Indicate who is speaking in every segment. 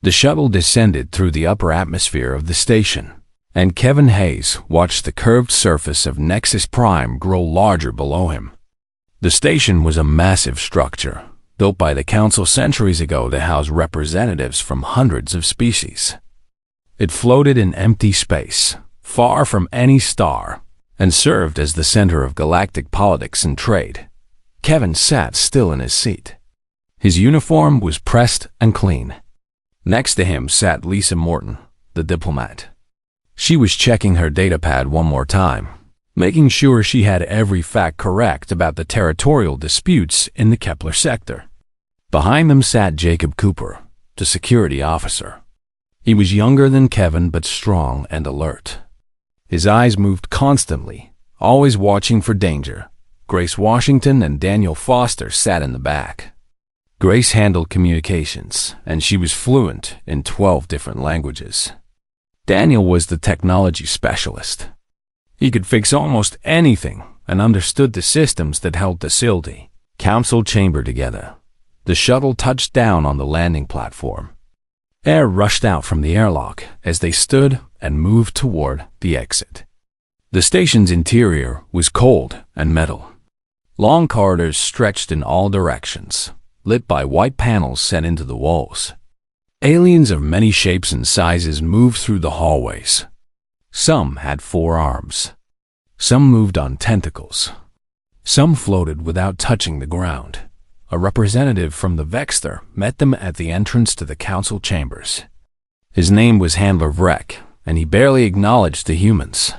Speaker 1: The shuttle descended through the upper atmosphere of the station, and Kevin Hayes watched the curved surface of Nexus Prime grow larger below him. The station was a massive structure, built by the Council centuries ago to house representatives from hundreds of species. It floated in empty space, far from any star, and served as the center of galactic politics and trade. Kevin sat still in his seat. His uniform was pressed and clean. Next to him sat Lisa Morton, the diplomat. She was checking her datapad one more time, making sure she had every fact correct about the territorial disputes in the Kepler sector. Behind them sat Jacob Cooper, the security officer. He was younger than Kevin but strong and alert. His eyes moved constantly, always watching for danger. Grace Washington and Daniel Foster sat in the back. Grace handled communications, and she was fluent in 12 different languages. Daniel was the technology specialist. He could fix almost anything and understood the systems that held the facility, council chamber together. The shuttle touched down on the landing platform. Air rushed out from the airlock as they stood and moved toward the exit. The station's interior was cold and metal. Long corridors stretched in all directions, lit by white panels set into the walls. Aliens of many shapes and sizes moved through the hallways. Some had 4 arms. Some moved on tentacles. Some floated without touching the ground. A representative from the Vexter met them at the entrance to the council chambers. His name was Handler Vrek, and he barely acknowledged the humans.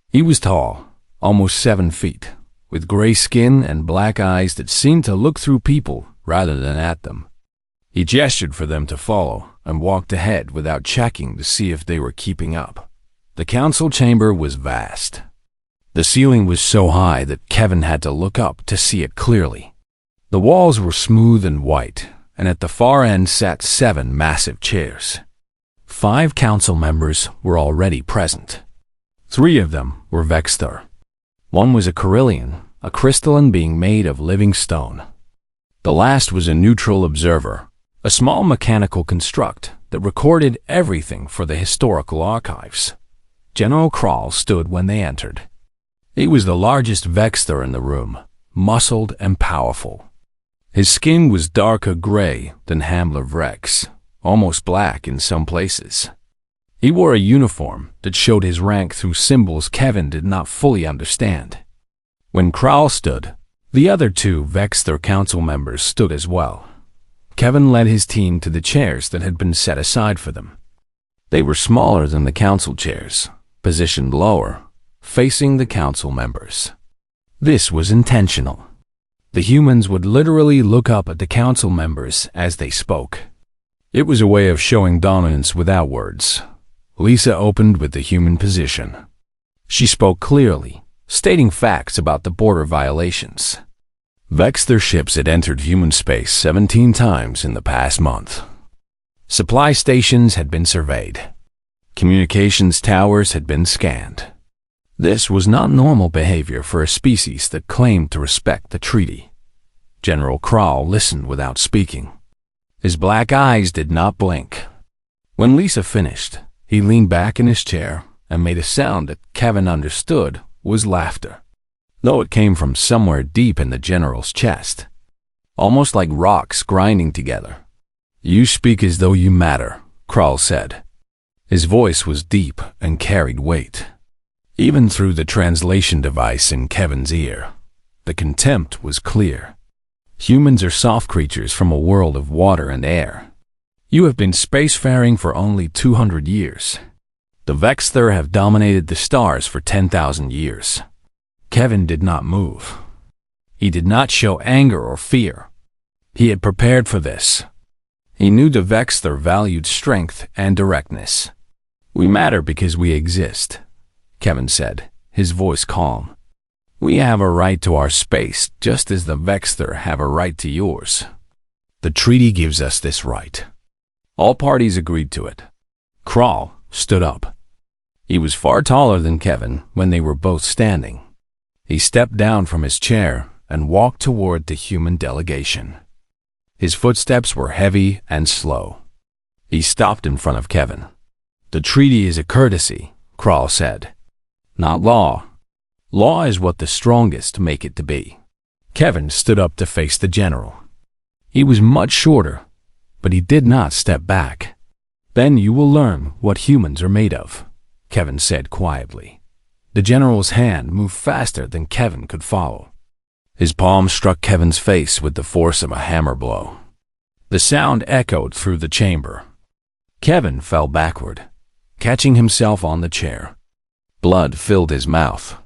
Speaker 1: He was tall, almost 7 feet, with gray skin and black eyes that seemed to look through people rather than at them. He gestured for them to follow and walked ahead without checking to see if they were keeping up. The council chamber was vast. The ceiling was so high that Kevin had to look up to see it clearly. The walls were smooth and white, and at the far end sat 7 massive chairs. 5 council members were already present. 3 of them were Vexter. One was a Carillion, a crystalline being made of living stone. The last was a neutral observer, a small mechanical construct that recorded everything for the historical archives. General Krall stood when they entered. He was the largest Vexter in the room, muscled and powerful. His skin was darker gray than Handler Vrek's, almost black in some places. He wore a uniform that showed his rank through symbols Kevin did not fully understand. When Krall stood, the other 2 Vexter council members stood as well. Kevin led his team to the chairs that had been set aside for them. They were smaller than the council chairs, positioned lower, facing the council members. This was intentional. The humans would literally look up at the council members as they spoke. It was a way of showing dominance without words. Lisa opened with the human position. She spoke clearly, stating facts about the border violations. Vexter ships had entered human space 17 times in the past month. Supply stations had been surveyed. Communications towers had been scanned. This was not normal behavior for a species that claimed to respect the treaty. General Krall listened without speaking. His black eyes did not blink. When Lisa finished, he leaned back in his chair and made a sound that Kevin understood was laughter, though it came from somewhere deep in the general's chest, almost like rocks grinding together. "You speak as though you matter," Krall said. His voice was deep and carried weight. Even through the translation device in Kevin's ear, the contempt was clear. Humans are soft creatures from a world of water and air. You have been spacefaring for only 200 years. The Vexter have dominated the stars for 10,000 years. Kevin did not move. He did not show anger or fear. He had prepared for this. He knew the Vexter valued strength and directness. "We matter because we exist," Kevin said, his voice calm. "We have a right to our space just as the Vexter have a right to yours. The treaty gives us this right." All parties agreed to it. Krall stood up. He was far taller than Kevin when they were both standing. He stepped down from his chair and walked toward the human delegation. His footsteps were heavy and slow. He stopped in front of Kevin. "The treaty is a courtesy," Kral said. "Not law. Law is what the strongest make it to be." Kevin stood up to face the general. He was much shorter, but he did not step back. "Then you will learn what humans are made of," Kevin said quietly. The general's hand moved faster than Kevin could follow. His palm struck Kevin's face with the force of a hammer blow. The sound echoed through the chamber. Kevin fell backward, catching himself on the chair. Blood filled his mouth.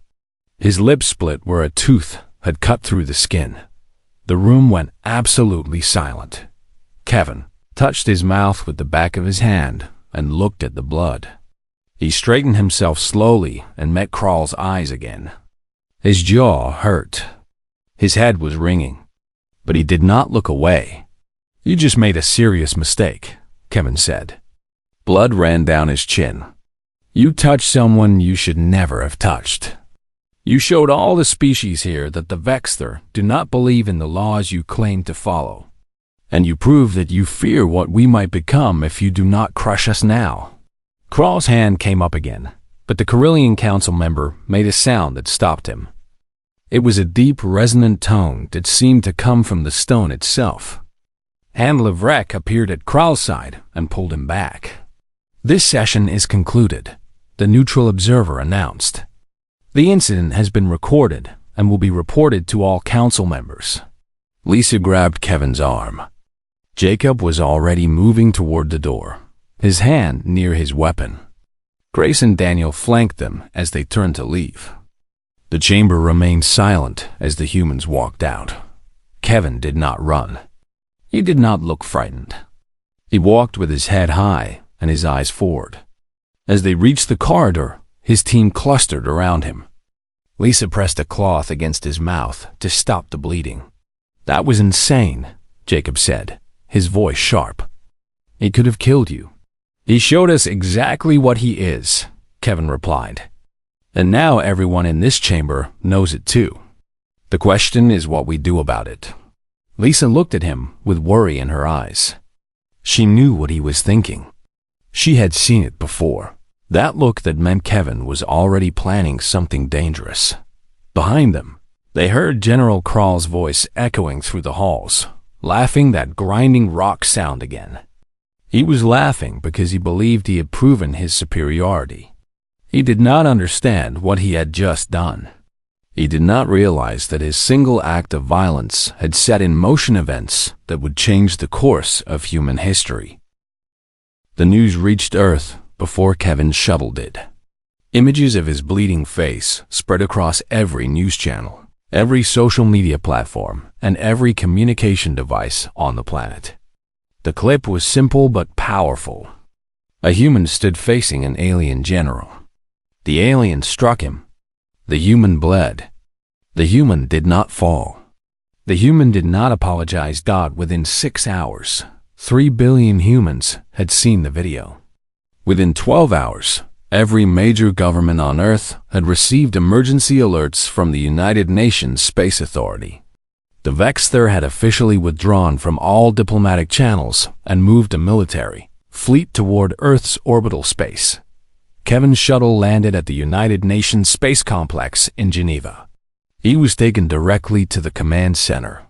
Speaker 1: His lips split where a tooth had cut through the skin. The room went absolutely silent. Kevin touched his mouth with the back of his hand and looked at the blood. He straightened himself slowly and met Kral's eyes again. His jaw hurt. His head was ringing, but he did not look away. "You just made a serious mistake," Kevin said. Blood ran down his chin. "You touched someone you should never have touched. You showed all the species here that the Vexter do not believe in the laws you claim to follow. And you prove that you fear what we might become if you do not crush us now." Kral's hand came up again, but the Carillion Council member made a sound that stopped him. It was a deep, resonant tone that seemed to come from the stone itself. Hand Levrek appeared at Kral's side and pulled him back. "This session is concluded," the neutral observer announced. "The incident has been recorded and will be reported to all council members." Lisa grabbed Kevin's arm. Jacob was already moving toward the door, his hand near his weapon. Grace and Daniel flanked them as they turned to leave. The chamber remained silent as the humans walked out. Kevin did not run. He did not look frightened. He walked with his head high and his eyes forward. As they reached the corridor, his team clustered around him. Lisa pressed a cloth against his mouth to stop the bleeding. "That was insane," Jacob said, his voice sharp. "He could have killed you." "He showed us exactly what he is," Kevin replied. "And now everyone in this chamber knows it too. The question is what we do about it." Lisa looked at him with worry in her eyes. She knew what he was thinking. She had seen it before. That look that meant Kevin was already planning something dangerous. Behind them, they heard General Kral's voice echoing through the halls, laughing that grinding rock sound again. He was laughing because he believed he had proven his superiority. He did not understand what he had just done. He did not realize that his single act of violence had set in motion events that would change the course of human history. The news reached Earth before Kevin's shuttle did. Images of his bleeding face spread across every news channel, every social media platform, and every communication device on the planet. The clip was simple but powerful. A human stood facing an alien general. The alien struck him. The human bled. The human did not fall. The human did not apologize. Within 6 hours, 3 billion humans had seen the video. Within 12 hours, every major government on Earth had received emergency alerts from the United Nations Space Authority. The Vexter had officially withdrawn from all diplomatic channels and moved a military fleet toward Earth's orbital space. Kevin's shuttle landed at the United Nations Space Complex in Geneva. He was taken directly to the command center,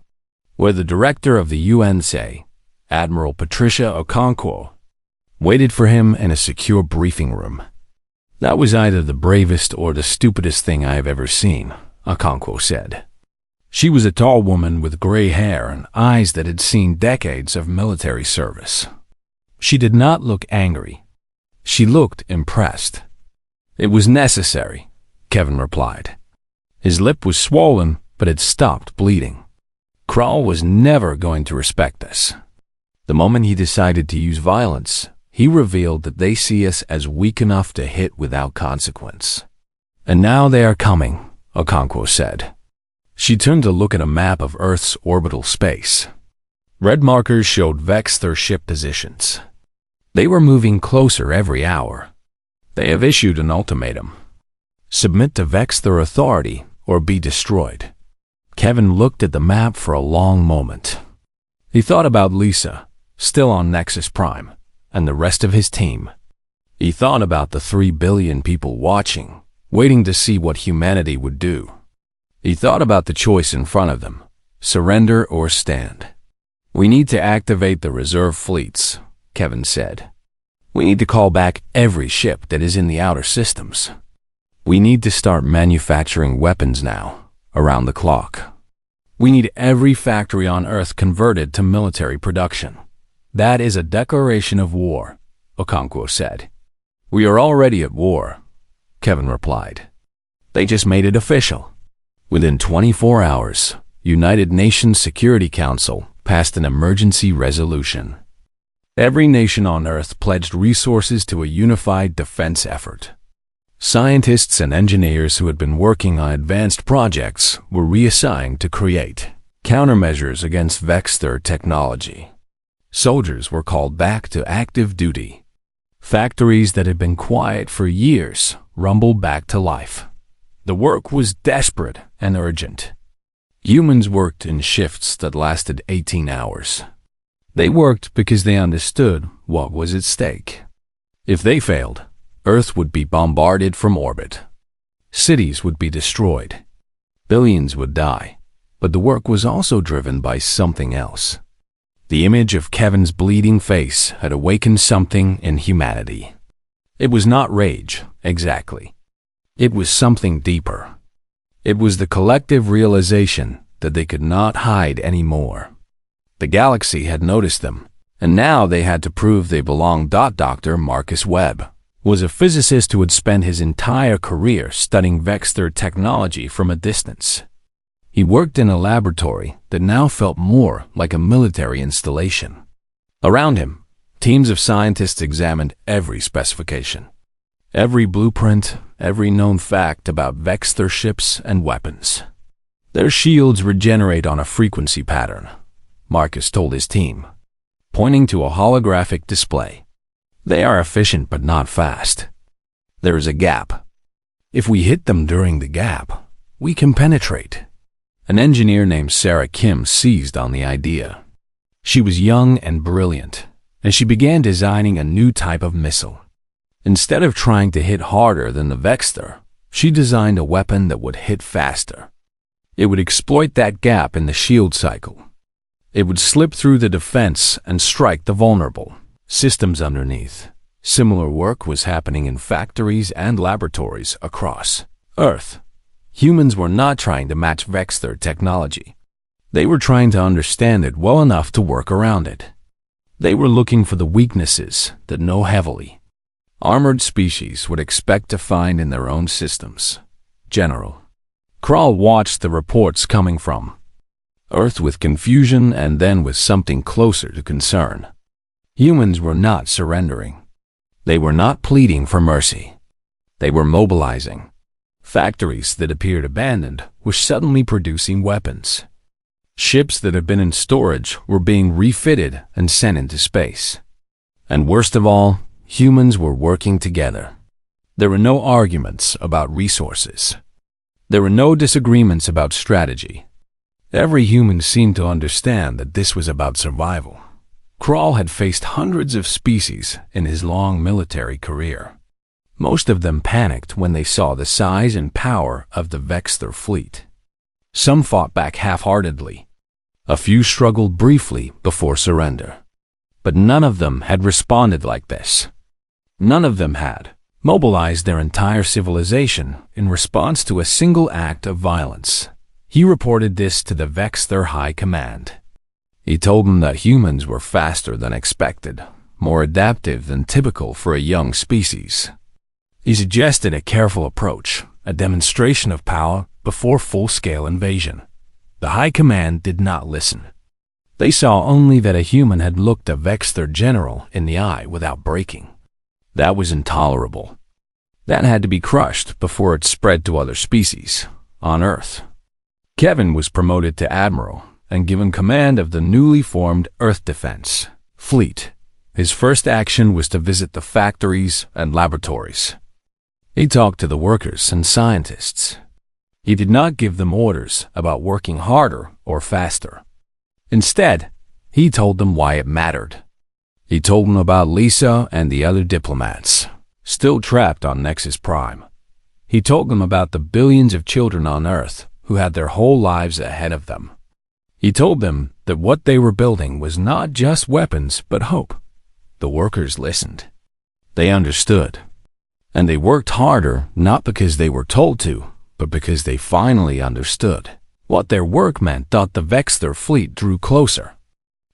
Speaker 1: where the director of the UNSA, Admiral Patricia Okonkwo, waited for him in a secure briefing room. "That was either the bravest or the stupidest thing I have ever seen," Okonkwo said. She was a tall woman with gray hair and eyes that had seen decades of military service. She did not look angry. She looked impressed. "It was necessary," Kevin replied. His lip was swollen, but had stopped bleeding. Kral was never going to respect this. The moment he decided to use violence, he revealed that they see us as weak enough to hit without consequence. "And now they are coming," Okonkwo said. She turned to look at a map of Earth's orbital space. Red markers showed Vexter ship positions. They were moving closer every hour. They have issued an ultimatum. Submit to Vexter authority or be destroyed. Kevin looked at the map for a long moment. He thought about Lisa, still on Nexus Prime, and the rest of his team. He thought about the 3 billion people watching, waiting to see what humanity would do. He thought about the choice in front of them, surrender or stand. "We need to activate the reserve fleets," Kevin said. "We need to call back every ship that is in the outer systems. We need to start manufacturing weapons now, around the clock. We need every factory on Earth converted to military production." "That is a declaration of war," Okonkwo said. "We are already at war," Kevin replied. "They just made it official." Within 24 hours, United Nations Security Council passed an emergency resolution. Every nation on Earth pledged resources to a unified defense effort. Scientists and engineers who had been working on advanced projects were reassigned to create countermeasures against Vexter technology. Soldiers were called back to active duty. Factories that had been quiet for years rumbled back to life. The work was desperate and urgent. Humans worked in shifts that lasted 18 hours. They worked because they understood what was at stake. If they failed, Earth would be bombarded from orbit. Cities would be destroyed. Billions would die. But the work was also driven by something else. The image of Kevin's bleeding face had awakened something in humanity. It was not rage, exactly. It was something deeper. It was the collective realization that they could not hide anymore. The galaxy had noticed them, and now they had to prove they belonged. Dr. Marcus Webb was a physicist who had spent his entire career studying Vexter technology from a distance. He worked in a laboratory that now felt more like a military installation. Around him, teams of scientists examined every specification, every blueprint, every known fact about Vexter ships and weapons. "Their shields regenerate on a frequency pattern," Marcus told his team, pointing to a holographic display. "They are efficient but not fast. There is a gap. If we hit them during the gap, we can penetrate." An engineer named Sarah Kim seized on the idea. She was young and brilliant, and she began designing a new type of missile. Instead of trying to hit harder than the Vexter, she designed a weapon that would hit faster. It would exploit that gap in the shield cycle. It would slip through the defense and strike the vulnerable systems underneath. Similar work was happening in factories and laboratories across Earth. Humans were not trying to match Vexter technology. They were trying to understand it well enough to work around it. They were looking for the weaknesses that no heavily armored species would expect to find in their own systems. General Kral watched the reports coming from Earth with confusion and then with something closer to concern. Humans were not surrendering. They were not pleading for mercy. They were mobilizing. Factories that appeared abandoned were suddenly producing weapons. Ships that had been in storage were being refitted and sent into space. And worst of all, humans were working together. There were no arguments about resources. There were no disagreements about strategy. Every human seemed to understand that this was about survival. Kral had faced hundreds of species in his long military career. Most of them panicked when they saw the size and power of the Vexter fleet. Some fought back half-heartedly. A few struggled briefly before surrender. But none of them had responded like this. None of them had mobilized their entire civilization in response to a single act of violence. He reported this to the Vexter High Command. He told them that humans were faster than expected, more adaptive than typical for a young species. He suggested a careful approach, a demonstration of power before full-scale invasion. The High Command did not listen. They saw only that a human had looked a Vexter general in the eye without breaking. That was intolerable. That had to be crushed before it spread to other species on Earth. Kevin was promoted to Admiral and given command of the newly formed Earth Defense Fleet. His first action was to visit the factories and laboratories. He talked to the workers and scientists. He did not give them orders about working harder or faster. Instead, he told them why it mattered. He told them about Lisa and the other diplomats, still trapped on Nexus Prime. He told them about the billions of children on Earth who had their whole lives ahead of them. He told them that what they were building was not just weapons, but hope. The workers listened. They understood. And they worked harder, not because they were told to, but because they finally understood. What their work meant thought the Vexter fleet drew closer.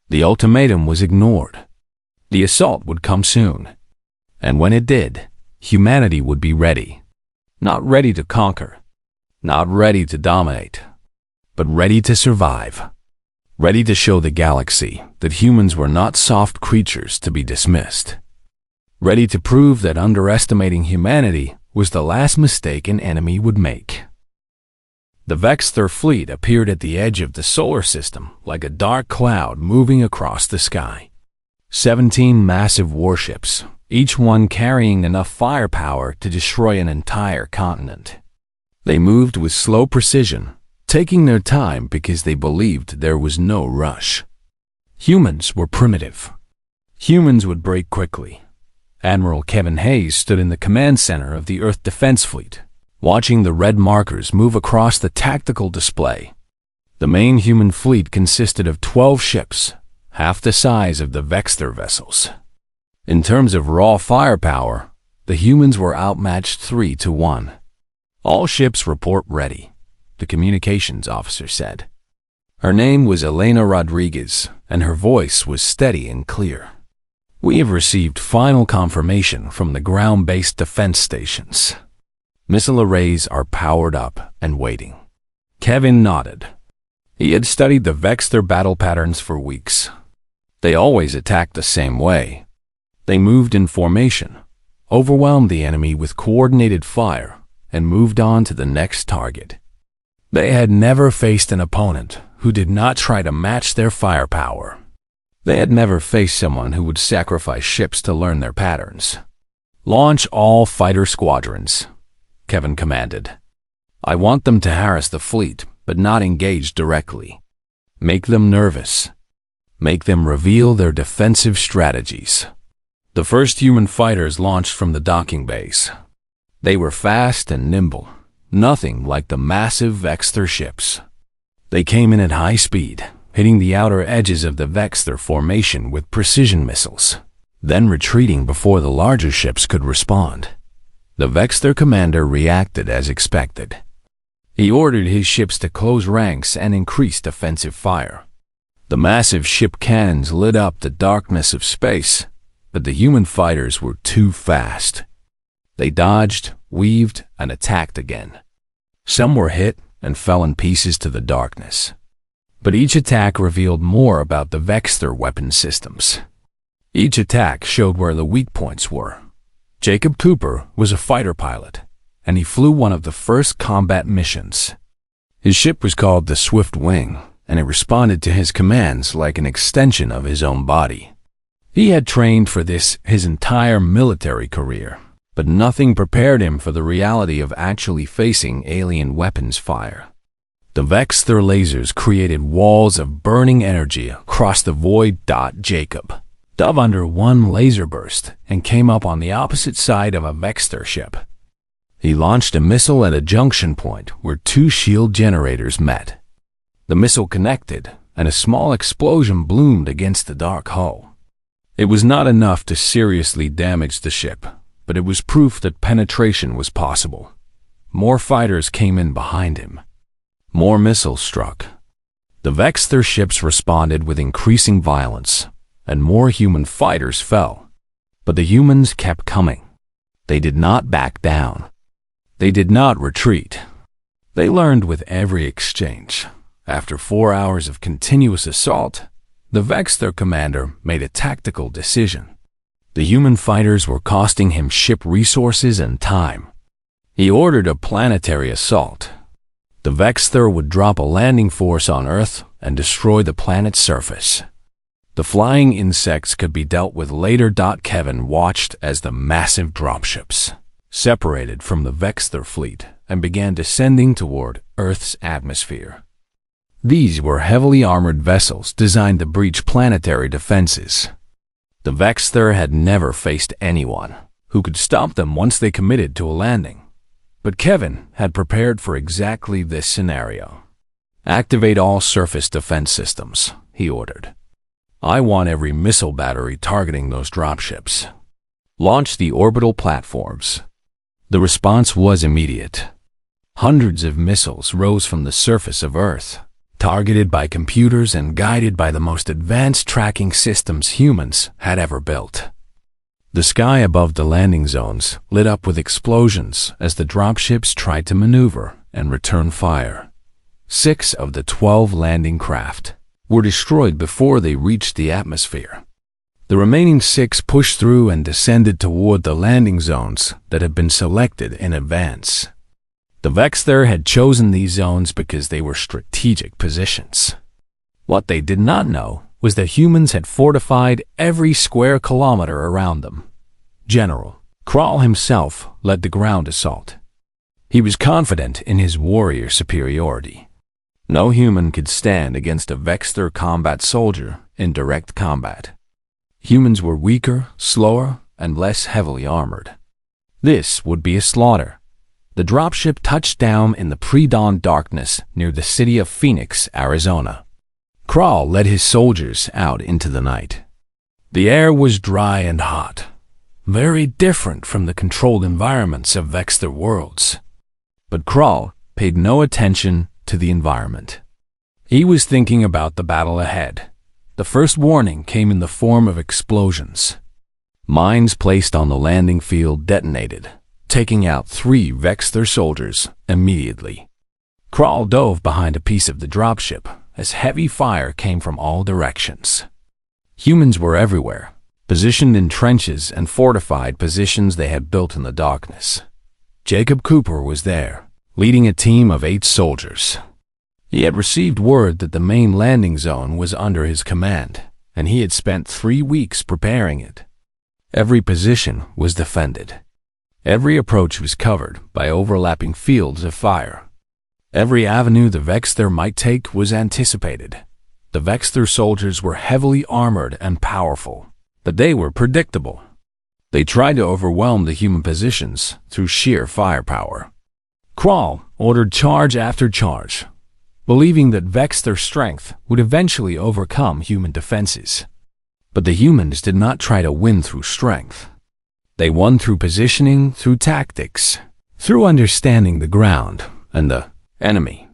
Speaker 1: The ultimatum was ignored. The assault would come soon. And when it did, humanity would be ready. Not ready to conquer. Not ready to dominate. But ready to survive. Ready to show the galaxy that humans were not soft creatures to be dismissed. Ready to prove that underestimating humanity was the last mistake an enemy would make. The Vexter fleet appeared at the edge of the solar system like a dark cloud moving across the sky. 17 massive warships, each one carrying enough firepower to destroy an entire continent. They moved with slow precision, taking their time because they believed there was no rush. Humans were primitive. Humans would break quickly. Admiral Kevin Hayes stood in the command center of the Earth Defense Fleet, watching the red markers move across the tactical display. The main human fleet consisted of 12 ships, half the size of the Vexter vessels. In terms of raw firepower, the humans were outmatched 3-1. All ships report ready, the communications officer said. Her name was Elena Rodriguez, and her voice was steady and clear. We have received final confirmation from the ground-based defense stations. Missile arrays are powered up and waiting. Kevin nodded. He had studied the Vexter battle patterns for weeks. They always attacked the same way. They moved in formation, overwhelmed the enemy with coordinated fire, and moved on to the next target. They had never faced an opponent who did not try to match their firepower. They had never faced someone who would sacrifice ships to learn their patterns. Launch all fighter squadrons, Kevin commanded. I want them to harass the fleet, but not engage directly. Make them nervous. Make them reveal their defensive strategies. The first human fighters launched from the docking base. They were fast and nimble, nothing like the massive Vexter ships. They came in at high speed, hitting the outer edges of the Vexter formation with precision missiles, then retreating before the larger ships could respond. The Vexter commander reacted as expected. He ordered his ships to close ranks and increase defensive fire. The massive ship cannons lit up the darkness of space, but the human fighters were too fast. They dodged, weaved, and attacked again. Some were hit and fell in pieces to the darkness. But each attack revealed more about the Vexter weapon systems. Each attack showed where the weak points were. Jacob Cooper was a fighter pilot, and he flew one of the first combat missions. His ship was called the Swift Wing, and it responded to his commands like an extension of his own body. He had trained for this his entire military career, but nothing prepared him for the reality of actually facing alien weapons fire. The Vexter lasers created walls of burning energy across the void. Jacob dove under one laser burst and came up on the opposite side of a Vexter ship. He launched a missile at a junction point where two shield generators met. The missile connected, and a small explosion bloomed against the dark hull. It was not enough to seriously damage the ship, but it was proof that penetration was possible. More fighters came in behind him. More missiles struck. The Vexter ships responded with increasing violence, and more human fighters fell. But the humans kept coming. They did not back down. They did not retreat. They learned with every exchange. After 4 hours of continuous assault, the Vexter commander made a tactical decision. The human fighters were costing him ship resources and time. He ordered a planetary assault. The Vexter would drop a landing force on Earth and destroy the planet's surface. The flying insects could be dealt with later. Kevin watched as the massive dropships separated from the Vexter fleet and began descending toward Earth's atmosphere. These were heavily armored vessels designed to breach planetary defenses. The Vexter had never faced anyone who could stop them once they committed to a landing. But Kevin had prepared for exactly this scenario. "Activate all surface defense systems," he ordered. "I want every missile battery targeting those dropships. Launch the orbital platforms." The response was immediate. Hundreds of missiles rose from the surface of Earth, targeted by computers and guided by the most advanced tracking systems humans had ever built. The sky above the landing zones lit up with explosions as the dropships tried to maneuver and return fire. 6 of the 12 landing craft were destroyed before they reached the atmosphere. The remaining 6 pushed through and descended toward the landing zones that had been selected in advance. The Vexter had chosen these zones because they were strategic positions. What they did not know was that humans had fortified every square kilometer around them. General Krall himself led the ground assault. He was confident in his warrior superiority. No human could stand against a Vexter combat soldier in direct combat. Humans were weaker, slower, and less heavily armored. This would be a slaughter. The dropship touched down in the pre-dawn darkness near the city of Phoenix, Arizona. Krall led his soldiers out into the night. The air was dry and hot, very different from the controlled environments of Vexter worlds. But Krall paid no attention to the environment. He was thinking about the battle ahead. The first warning came in the form of explosions. Mines placed on the landing field detonated, taking out 3 Vexter soldiers immediately. Krall dove behind a piece of the dropship as heavy fire came from all directions. Humans were everywhere, positioned in trenches and fortified positions they had built in the darkness. Jacob Cooper was there, leading a team of 8 soldiers. He had received word that the main landing zone was under his command, and he had spent 3 weeks preparing it. Every position was defended. Every approach was covered by overlapping fields of fire. Every avenue the Vexter might take was anticipated. The Vexter soldiers were heavily armored and powerful, but they were predictable. They tried to overwhelm the human positions through sheer firepower. Krall ordered charge after charge, believing that Vexter strength would eventually overcome human defenses. But the humans did not try to win through strength. They won through positioning, through tactics, through understanding the ground and the enemy.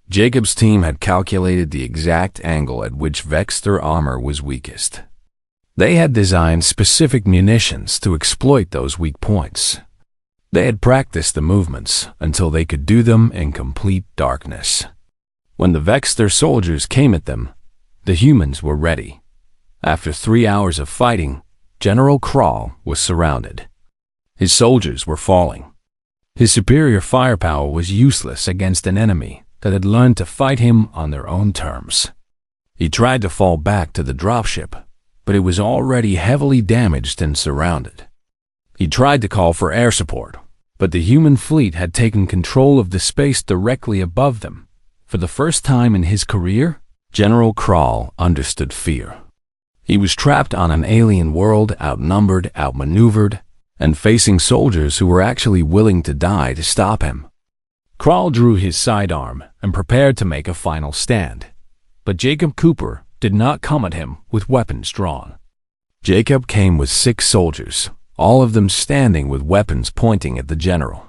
Speaker 1: Jacob's team had calculated the exact angle at which Vexter armor was weakest. They had designed specific munitions to exploit those weak points. They had practiced the movements until they could do them in complete darkness. When the Vexter soldiers came at them, the humans were ready. After 3 hours of fighting, General Krall was surrounded. His soldiers were falling. His superior firepower was useless against an enemy that had learned to fight him on their own terms. He tried to fall back to the dropship, but it was already heavily damaged and surrounded. He tried to call for air support, but the human fleet had taken control of the space directly above them. For the first time in his career, General Krall understood fear. He was trapped on an alien world, outnumbered, outmaneuvered, and facing soldiers who were actually willing to die to stop him. Krall drew his sidearm and prepared to make a final stand. But Jacob Cooper did not come at him with weapons drawn. Jacob came with 6 soldiers, all of them standing with weapons pointing at the general.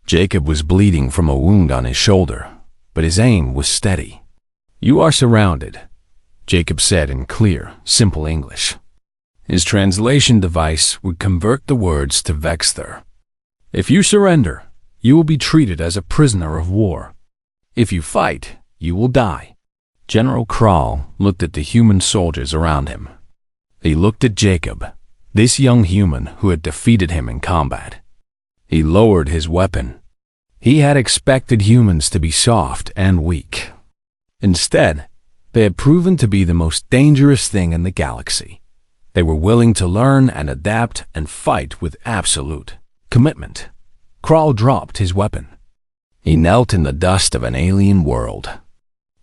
Speaker 1: Jacob was bleeding from a wound on his shoulder, but his aim was steady. "You are surrounded," Jacob said in clear, simple English. His translation device would convert the words to Vexter. "If you surrender, you will be treated as a prisoner of war. If you fight, you will die." General Krall looked at the human soldiers around him. He looked at Jacob, this young human who had defeated him in combat. He lowered his weapon. He had expected humans to be soft and weak. Instead, they had proven to be the most dangerous thing in the galaxy. They were willing to learn and adapt and fight with absolute commitment. Krall dropped his weapon. He knelt in the dust of an alien world.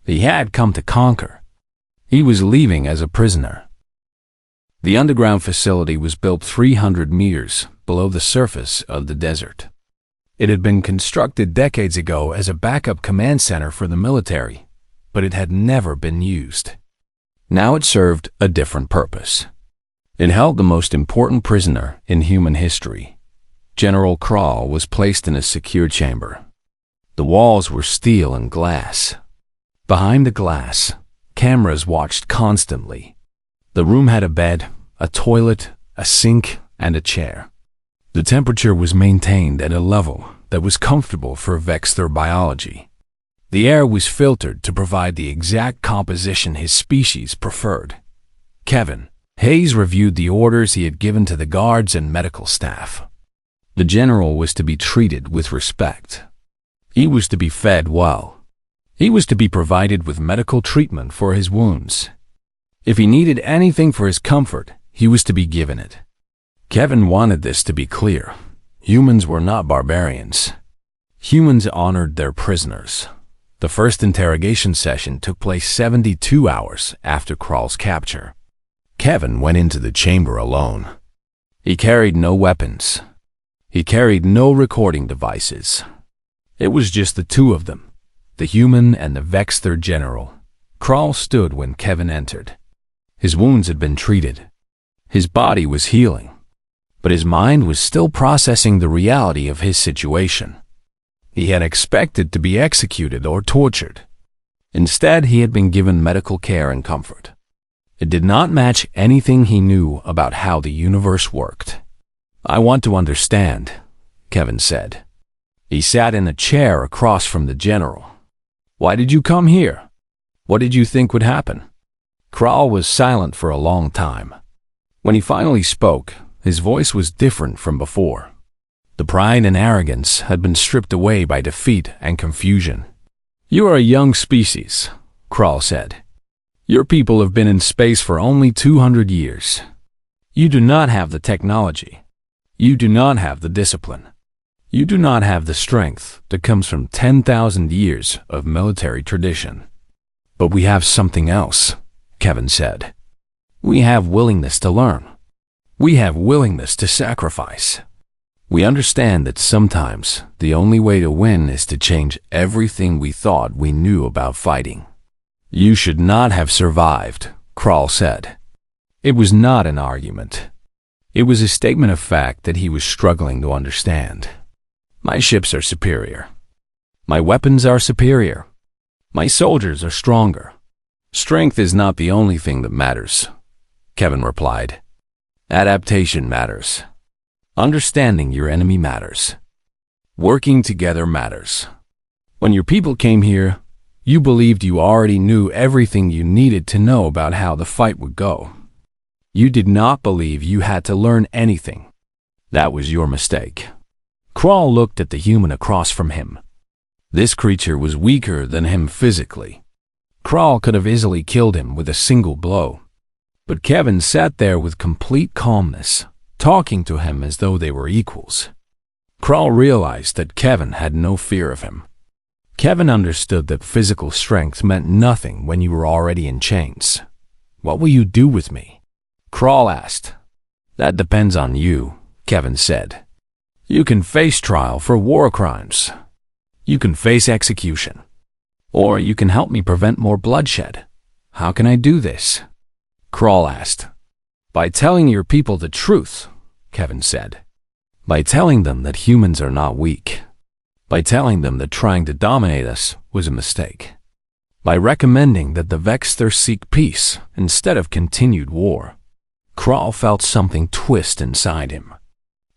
Speaker 1: He had come to conquer. He was leaving as a prisoner. The underground facility was built 300 meters below the surface of the desert. It had been constructed decades ago as a backup command center for the military, but it had never been used. Now it served a different purpose. It held the most important prisoner in human history. General Krall was placed in a secure chamber. The walls were steel and glass. Behind the glass, cameras watched constantly. The room had a bed, a toilet, a sink, and a chair. The temperature was maintained at a level that was comfortable for Vexter biology. The air was filtered to provide the exact composition his species preferred. Kevin Hayes reviewed the orders he had given to the guards and medical staff. The general was to be treated with respect. He was to be fed well. He was to be provided with medical treatment for his wounds. If he needed anything for his comfort, he was to be given it. Kevin wanted this to be clear. Humans were not barbarians. Humans honored their prisoners. The first interrogation session took place 72 hours after Krall's capture. Kevin went into the chamber alone. He carried no weapons. He carried no recording devices. It was just the two of them, the human and the Vexter general. Krall stood when Kevin entered. His wounds had been treated. His body was healing, but his mind was still processing the reality of his situation. He had expected to be executed or tortured. Instead, he had been given medical care and comfort. It did not match anything he knew about how the universe worked. "I want to understand," Kevin said. He sat in a chair across from the general. "Why did you come here? What did you think would happen?" Krall was silent for a long time. When he finally spoke, his voice was different from before. The pride and arrogance had been stripped away by defeat and confusion. "You are a young species," Krall said. "Your people have been in space for only 200 years. You do not have the technology. You do not have the discipline. You do not have the strength that comes from 10,000 years of military tradition. But we have something else," Kevin said. "We have willingness to learn. We have willingness to sacrifice. We understand that sometimes the only way to win is to change everything we thought we knew about fighting." "You should not have survived," Krall said. It was not an argument. It was a statement of fact that he was struggling to understand. "My ships are superior. My weapons are superior. My soldiers are stronger. Strength is not the only thing that matters," Kevin replied. "Adaptation matters. Understanding your enemy matters. Working together matters. When your people came here, you believed you already knew everything you needed to know about how the fight would go. You did not believe you had to learn anything. That was your mistake." Krall looked at the human across from him. This creature was weaker than him physically. Krall could have easily killed him with a single blow. But Kevin sat there with complete calmness, talking to him as though they were equals. Krall realized that Kevin had no fear of him. Kevin understood that physical strength meant nothing when you were already in chains. "What will you do with me?" Krall asked. "That depends on you," Kevin said. "You can face trial for war crimes. You can face execution. Or you can help me prevent more bloodshed. How can I do this?" Krall asked. "By telling your people the truth," Kevin said. "By telling them that humans are not weak. By telling them that trying to dominate us was a mistake. By recommending that the Vexter seek peace instead of continued war." Krall felt something twist inside him.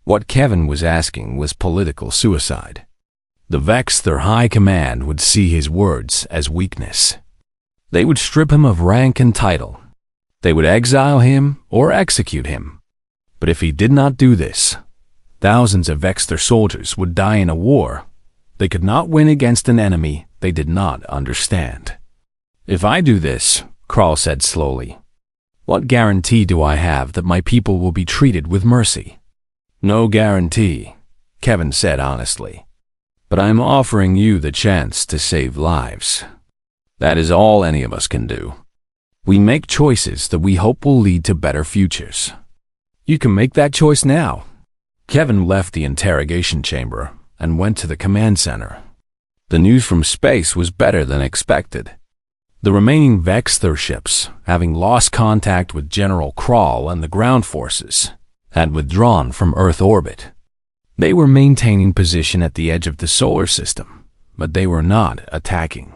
Speaker 1: What Kevin was asking was political suicide. The Vexter High Command would see his words as weakness. They would strip him of rank and title. They would exile him or execute him. But if he did not do this, thousands of Vexter soldiers would die in a war they could not win against an enemy they did not understand. "If I do this," Krall said slowly, "what guarantee do I have that my people will be treated with mercy?" "No guarantee," Kevin said honestly. "But I'm offering you the chance to save lives. That is all any of us can do." We make choices that we hope will lead to better futures. You can make that choice now. Kevin left the interrogation chamber and went to the command center. The news from space was better than expected. The remaining Vexthur ships, having lost contact with General Krall and the ground forces, had withdrawn from Earth orbit. They were maintaining position at the edge of the solar system, but they were not attacking.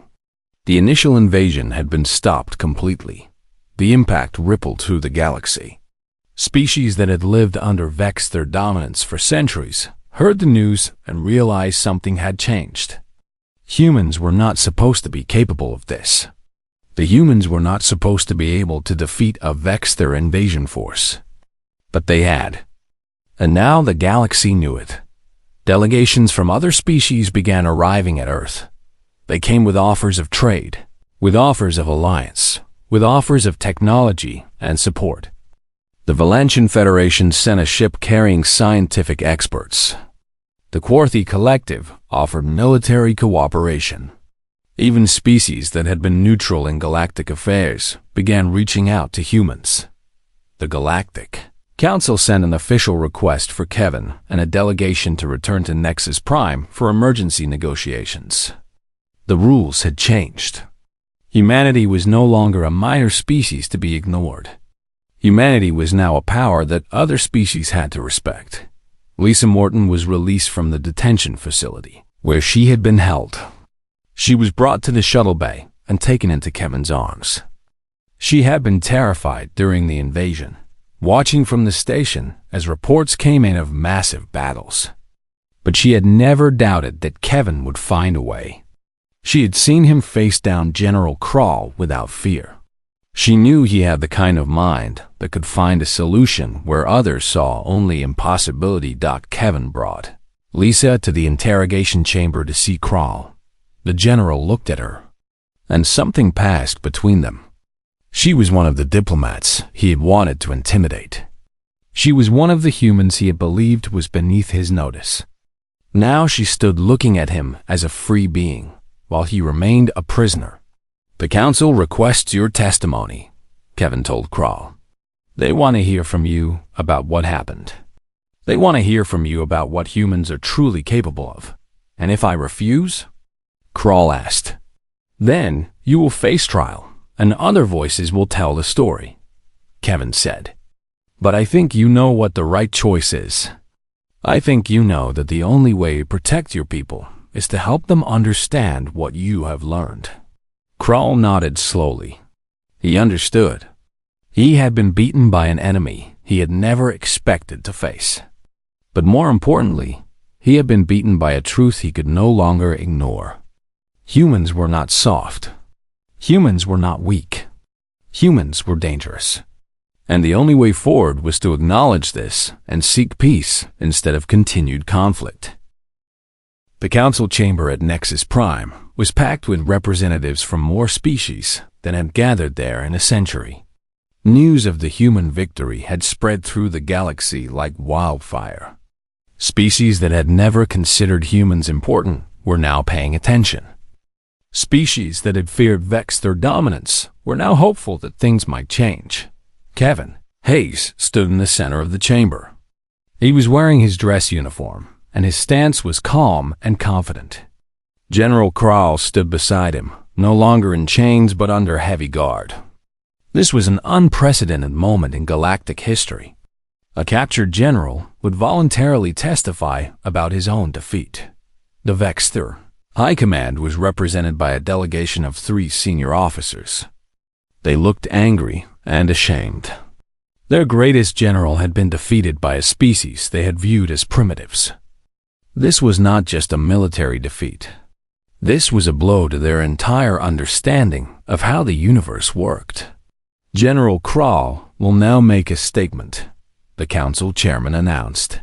Speaker 1: The initial invasion had been stopped completely. The impact rippled through the galaxy. Species that had lived under Vexthur dominance for centuries heard the news and realized something had changed. Humans were not supposed to be capable of this. The humans were not supposed to be able to defeat a Vexthur invasion force. But they had. And now the galaxy knew it. Delegations from other species began arriving at Earth. They came with offers of trade, with offers of alliance, with offers of technology and support. The Valantian Federation sent a ship carrying scientific experts. The Quarthy Collective offered military cooperation. Even species that had been neutral in galactic affairs began reaching out to humans. The Galactic Council sent an official request for Kevin and a delegation to return to Nexus Prime for emergency negotiations. The rules had changed. Humanity was no longer a minor species to be ignored. Humanity was now a power that other species had to respect. Lisa Morton was released from the detention facility, where she had been held. She was brought to the shuttle bay and taken into Kevin's arms. She had been terrified during the invasion, watching from the station as reports came in of massive battles. But she had never doubted that Kevin would find a way. She had seen him face down General Krall without fear. She knew he had the kind of mind that could find a solution where others saw only impossibility. Kevin brought Lisa to the interrogation chamber to see Krall. The general looked at her, and something passed between them. She was one of the diplomats he had wanted to intimidate. She was one of the humans he had believed was beneath his notice. Now she stood looking at him as a free being, while he remained a prisoner. The council requests your testimony, Kevin told Krall. They want to hear from you about what happened. They want to hear from you about what humans are truly capable of. And if I refuse? Krall asked. Then you will face trial, and other voices will tell the story, Kevin said. But I think you know what the right choice is. I think you know that the only way to protect your people is to help them understand what you have learned. Krall nodded slowly. He understood. He had been beaten by an enemy he had never expected to face. But more importantly, he had been beaten by a truth he could no longer ignore. Humans were not soft. Humans were not weak. Humans were dangerous. And the only way forward was to acknowledge this and seek peace instead of continued conflict. The council chamber at Nexus Prime was packed with representatives from more species than had gathered there in a century. News of the human victory had spread through the galaxy like wildfire. Species that had never considered humans important were now paying attention. Species that had feared Vexthur dominance were now hopeful that things might change. Kevin Hayes stood in the center of the chamber. He was wearing his dress uniform, and his stance was calm and confident. General Krall stood beside him, no longer in chains but under heavy guard. This was an unprecedented moment in galactic history. A captured general would voluntarily testify about his own defeat. The Vexthur High Command was represented by a delegation of 3 senior officers. They looked angry and ashamed. Their greatest general had been defeated by a species they had viewed as primitives. This was not just a military defeat. This was a blow to their entire understanding of how the universe worked. General Krall will now make a statement, the council chairman announced.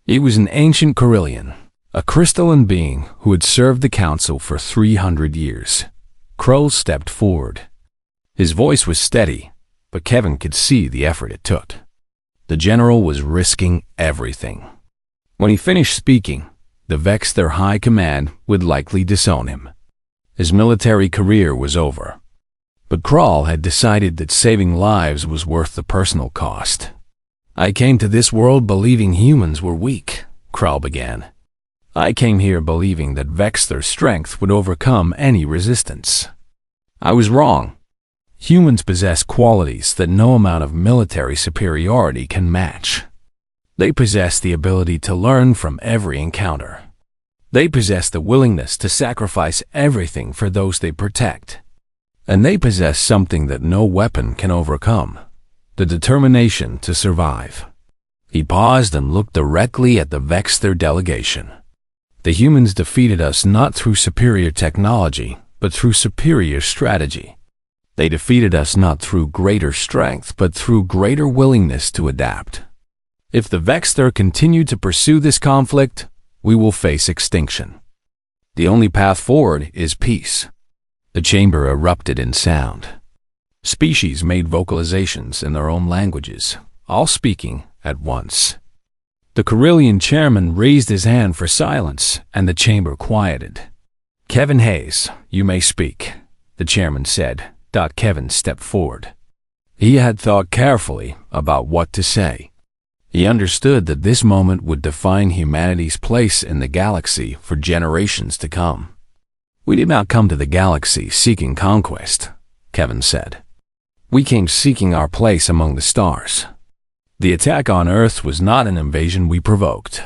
Speaker 1: He was an ancient Corellian, a crystalline being who had served the council for 300 years. Krall stepped forward. His voice was steady, but Kevin could see the effort it took. The general was risking everything. When he finished speaking, the Vexthur High Command would likely disown him. His military career was over. But Kral had decided that saving lives was worth the personal cost. "I came to this world believing humans were weak," Kral began. "I came here believing that Vexther's strength would overcome any resistance. I was wrong. Humans possess qualities that no amount of military superiority can match. They possess the ability to learn from every encounter. They possess the willingness to sacrifice everything for those they protect. And they possess something that no weapon can overcome: the determination to survive." He paused and looked directly at the Vexther delegation. "The humans defeated us not through superior technology, but through superior strategy. They defeated us not through greater strength, but through greater willingness to adapt. If the Vexther continue to pursue this conflict, we will face extinction. The only path forward is peace." The chamber erupted in sound. Species made vocalizations in their own languages, all speaking at once. The Carillion chairman raised his hand for silence, and the chamber quieted. "Kevin Hayes, you may speak," the chairman said. Kevin stepped forward. He had thought carefully about what to say. He understood that this moment would define humanity's place in the galaxy for generations to come. "We did not come to the galaxy seeking conquest," Kevin said. "We came seeking our place among the stars. The attack on Earth was not an invasion we provoked.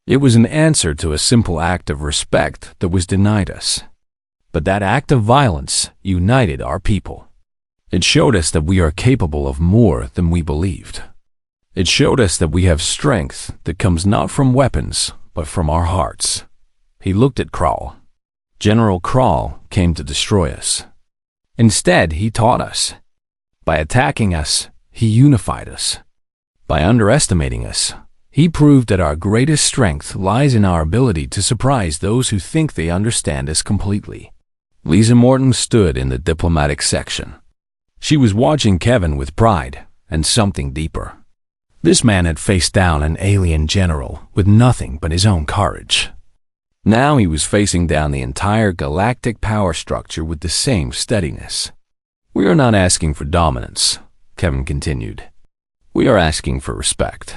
Speaker 1: It was an answer to a simple act of respect that was denied us. But that act of violence united our people. It showed us that we are capable of more than we believed. It showed us that we have strength that comes not from weapons, but from our hearts." He looked at Kral. General Kral came to destroy us. Instead, he taught us. By attacking us, he unified us. By underestimating us, he proved that our greatest strength lies in our ability to surprise those who think they understand us completely. Lisa Morton stood in the diplomatic section. She was watching Kevin with pride and something deeper. This man had faced down an alien general with nothing but his own courage. Now he was facing down the entire galactic power structure with the same steadiness. "We are not asking for dominance," Kevin continued. "We are asking for respect.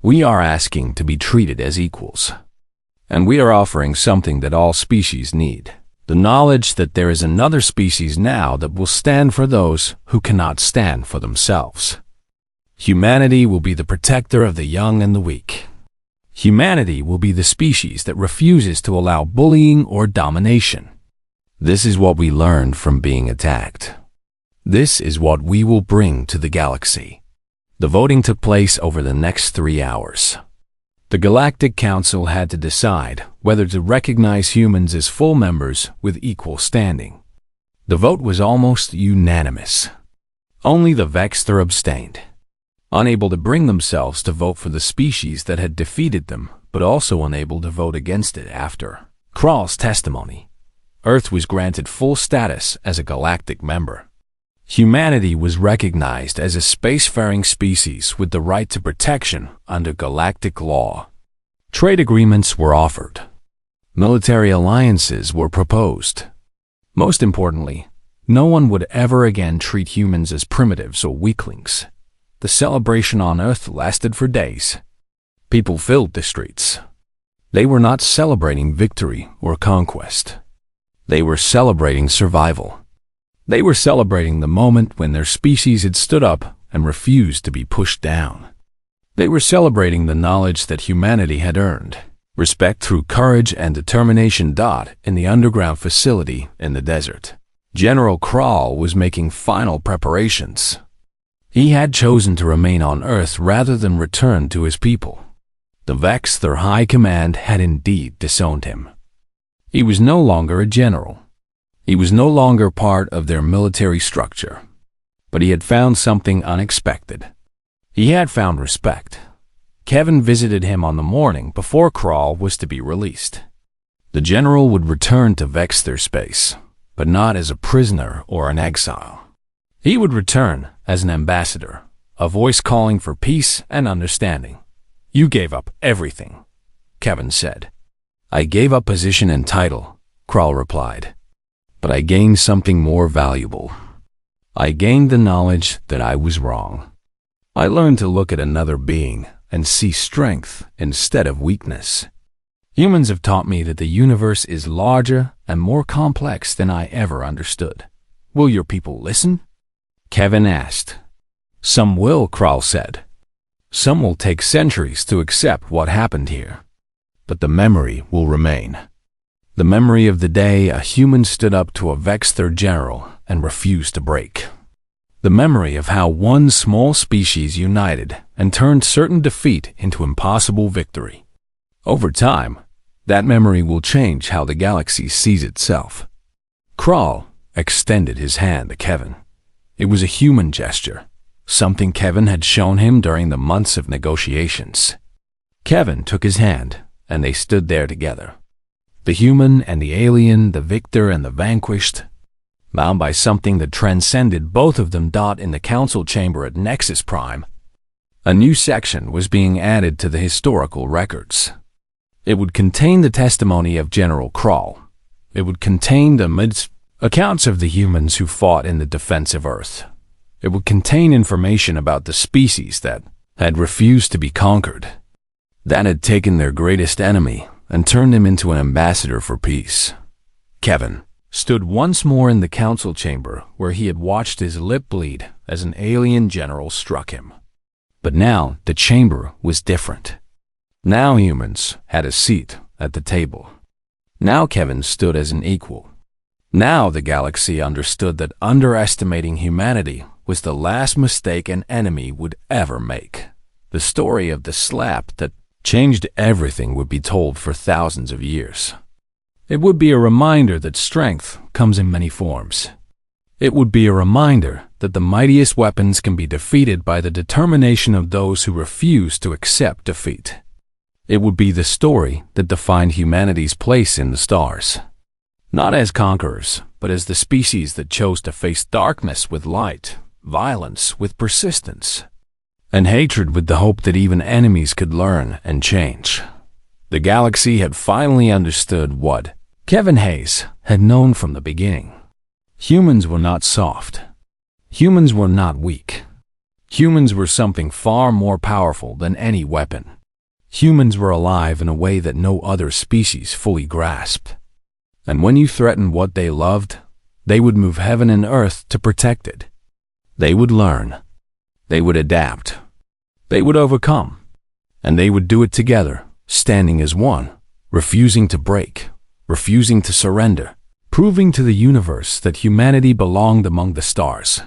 Speaker 1: We are asking to be treated as equals. And we are offering something that all species need: the knowledge that there is another species now that will stand for those who cannot stand for themselves. Humanity will be the protector of the young and the weak. Humanity will be the species that refuses to allow bullying or domination. This is what we learned from being attacked. This is what we will bring to the galaxy." The voting took place over the next 3 hours. The Galactic Council had to decide whether to recognize humans as full members with equal standing. The vote was almost unanimous. Only the Vexther abstained, unable to bring themselves to vote for the species that had defeated them, but also unable to vote against it after Kral's testimony. Earth was granted full status as a galactic member. Humanity was recognized as a spacefaring species with the right to protection under galactic law. Trade agreements were offered. Military alliances were proposed. Most importantly, no one would ever again treat humans as primitives or weaklings. The celebration on Earth lasted for days. People filled the streets. They were not celebrating victory or conquest. They were celebrating survival. They were celebrating the moment when their species had stood up and refused to be pushed down. They were celebrating the knowledge that humanity had earned respect through courage and determination. In the underground facility in the desert, General Kral was making final preparations. He had chosen to remain on Earth rather than return to his people. The Vexther High Command had indeed disowned him. He was no longer a general. He was no longer part of their military structure. But he had found something unexpected. He had found respect. Kevin visited him on the morning before Kral was to be released. The general would return to Vexther space, but not as a prisoner or an exile. He would return as an ambassador, a voice calling for peace and understanding. "You gave up everything," Kevin said. "I gave up position and title," Kral replied. "But I gained something more valuable: I gained the knowledge that I was wrong. I learned to look at another being and see strength instead of weakness. Humans have taught me that the universe is larger and more complex than I ever understood. Will your people listen? Kevin asked. Some will, Krall said. Some will take centuries to accept what happened here. But the memory will remain. The memory of the day a human stood up to a vexed their general and refused to break. The memory of how one small species united and turned certain defeat into impossible victory. Over time, that memory will change how the galaxy sees itself. Krall extended his hand to Kevin. It was a human gesture, something Kevin had shown him during the months of negotiations. Kevin took his hand, and they stood there together. The human and the alien, the victor and the vanquished, bound by something that transcended both of them. In the council chamber at Nexus Prime, a new section was being added to the historical records. It would contain the testimony of General Krall. It would contain the accounts of the humans who fought in the defense of Earth. It would contain information about the species that had refused to be conquered, that had taken their greatest enemy and turned him into an ambassador for peace. Kevin stood once more in the council chamber where he had watched his lip bleed as an alien general struck him. But now the chamber was different. Now humans had a seat at the table. Now Kevin stood as an equal. Now the galaxy understood that underestimating humanity was the last mistake an enemy would ever make. The story of the slap that changed everything would be told for thousands of years. It would be a reminder that strength comes in many forms. It would be a reminder that the mightiest weapons can be defeated by the determination of those who refuse to accept defeat. It would be the story that defined humanity's place in the stars. Not as conquerors, but as the species that chose to face darkness with light, violence with persistence, and hatred with the hope that even enemies could learn and change. The galaxy had finally understood what Kevin Hayes had known from the beginning. Humans were not soft. Humans were not weak. Humans were something far more powerful than any weapon. Humans were alive in a way that no other species fully grasped. And when you threatened what they loved, they would move heaven and earth to protect it. They would learn. They would adapt. They would overcome. And they would do it together, standing as one, refusing to break, refusing to surrender, proving to the universe that humanity belonged among the stars.